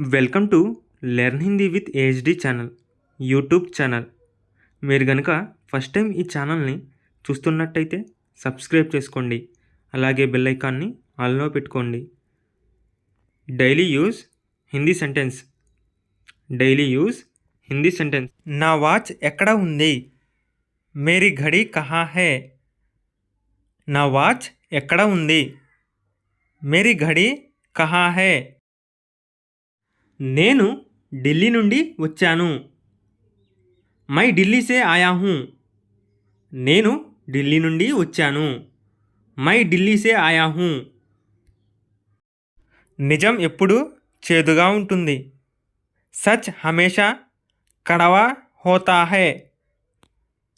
Welcome to learn Hindi with AHD channel YouTube channel. మీరు కనుక first time ఈ ఛానల్ని చూస్తున్నట్టయితే సబ్స్క్రైబ్ చేసుకోండి. అలాగే బెల్ ఐకాన్ని ఆన్లో పెట్టుకోండి. Daily use Hindi sentence. Daily use Hindi sentence. నా వాచ్ ఎక్కడ ఉంది? Mary ఘడి కహా high? నా వాచ్ ఎక్కడ ఉంది? Mary ఘడి కహా high? నేను ఢిల్లీ నుండి వచ్చాను. మై ఢిల్లీ సే ఆయా హూ. నేను ఢిల్లీ నుండి వచ్చాను. మై ఢిల్లీ సే ఆయా హూ. నిజం ఎప్పుడు చేదుగా ఉంటుంది. Such హమేషా కడవా హోతా high.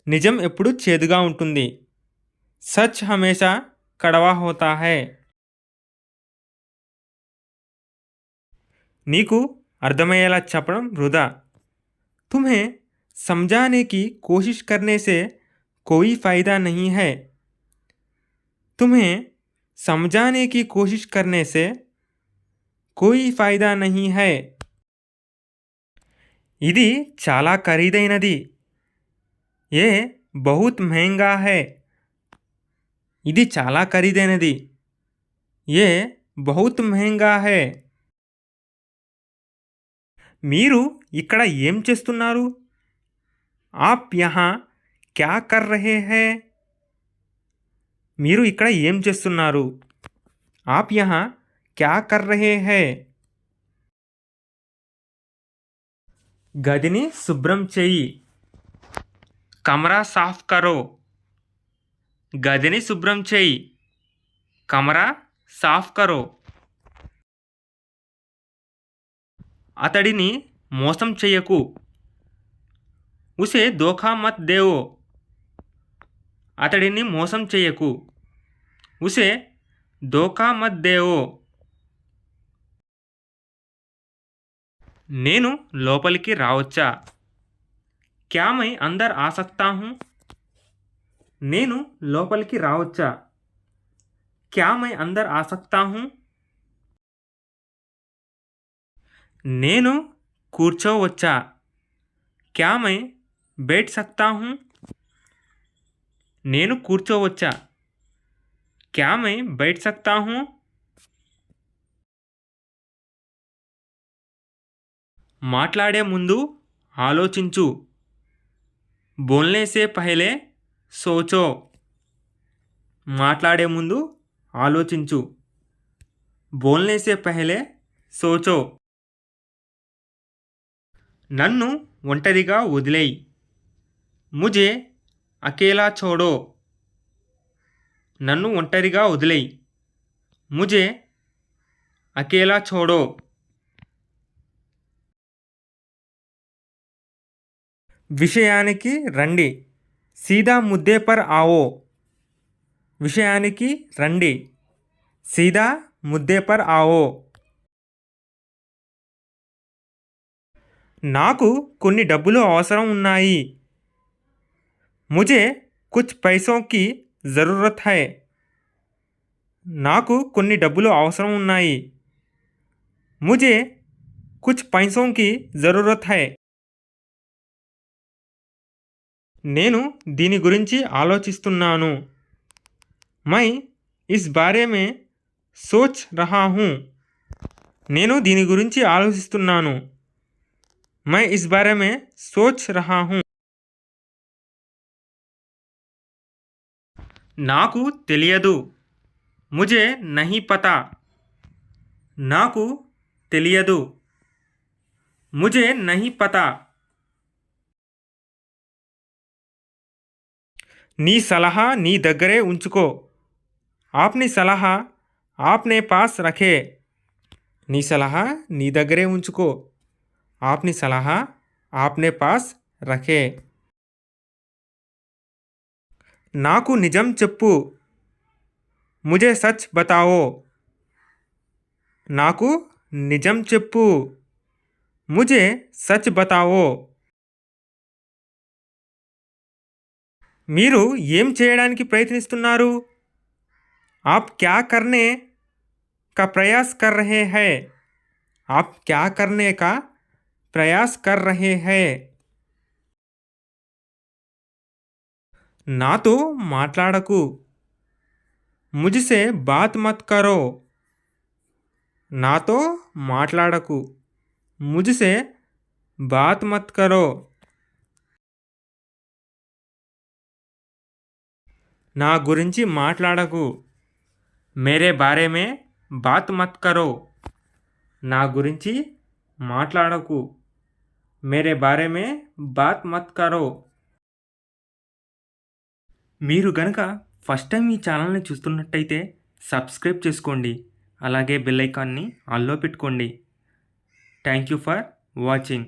నిజం ఎప్పుడు చేదుగా ఉంటుంది. Such హమేషా కడవా హోతా high. నీకు అర్థమయ్యేలా చెప్పడం వృధా. तुम्हें समझाने की कोशिश करने से कोई फ़ायदा नहीं है. तुम्हें समझाने की कोशिश करने से कोई फ़ायदा नहीं है. ఇది చాలా ఖరీదైనది. ये बहुत महंगा है. ఇది చాలా ఖరీదైనది. ये बहुत महंगा है. మీరు ఇక్కడ ఏం చేస్తున్నారు? आप यहाँ क्या कर रहे हैं? మీరు ఇక్కడ ఏం చేస్తున్నారు? आप यहाँ क्या कर रहे हैं? గదిని శుభ్రం చేయి. కమరా సాఫ్ కరో. గదిని శుభ్రం చేయి. కమరా సాఫ్ కరో. అతడిని మోసం చెయ్యకు. ఉసే ధోఖా మత్ దేవో. అతడిని మోసం చెయ్యకు. ఉసే ధోఖా మత్ దేవో. నేను లోపలికి రావచ్చా? క్యా మై అందర్ ఆ సక్తా హూ? నేను లోపలికి రావచ్చా? క్యా మై అందర్ ఆ సక్తా హూ? నేను కూర్చోవచ్చా? క్యా మై బైఠ్ సక్తా హూ? నేను కూర్చోవచ్చా? క్యా మై బైఠ్ సక్తా హూ? మాట్లాడే ముందు ఆలోచించు. బోల్నే సే పహలే సోచో. మాట్లాడే ముందు ఆలోచించు. బోల్నే సే పహలే సోచో. నన్ను ఒంటరిగా వదిలేయ్. ముజే అకేలా छोड़ो. నన్ను ఒంటరిగా వదిలేయ్. ముజే అకేలా छोड़ो. విషయానికి రండి. సీదా ముద్దే పర్ आओ. విషయానికి రండి. సీదా ముద్దే పర్ आओ. నాకు కొన్ని డబ్బులు అవసరం ఉన్నాయి. ముజే కుచ్ పైసోं की ज़रूरत है. నాకు కొన్ని డబ్బులు అవసరం ఉన్నాయి. ముజే కుచ్ పైసోं की ज़रूरत है. నేను దీని గురించి ఆలోచిస్తున్నాను. मैं इस बारे में सोच रहा हूँ. నేను దీని గురించి ఆలోచిస్తున్నాను. मैं इस बारे में सोच रहा हूँ. నాకు తెలియదు. ముజే నహీ పతా. నాకు తెలియదు. ముజే నహీ పతా. నీ సలహా నీ దగ్గరే ఉంచుకో. ఆప్ని సలహా ఆప్నే పాస్ రఖే. నీ సలహా నీ దగ్గరే ఉంచుకో. ఆప్ని సలహా ఆప్నే పాస్ రఖే. నాకు నిజం చెప్పు. ముజే సచ్ బతావో. నాకు నిజం చెప్పు. ముజే సచ్ బతావో. మీరు ఏం చేయడానికి ప్రయత్నిస్తున్నారు? ఆప్ క్యా కర్నే का प्रयास कर रहे हैं. आप क्या करने का प्रयास कर रहे हैं? నాతో మాట్లాడకు. ముझसे बात मत करो. నాతో మాట్లాడకు. मुझसे बात मत करो. నా గురించి మాట్లాడకు. मेरे बारे में बात मत करो. నా గురించి మాట్లాడకు. मेरे बारे में बात मत करो. మీరు గనక ఫస్ట్ టైం ఈ ఛానల్ని చూస్తున్నట్టయితే సబ్స్క్రైబ్ చేసుకోండి. అలాగే బెల్ ఐకాన్ని ఆన్లో పెట్టుకోండి. Thank you for watching.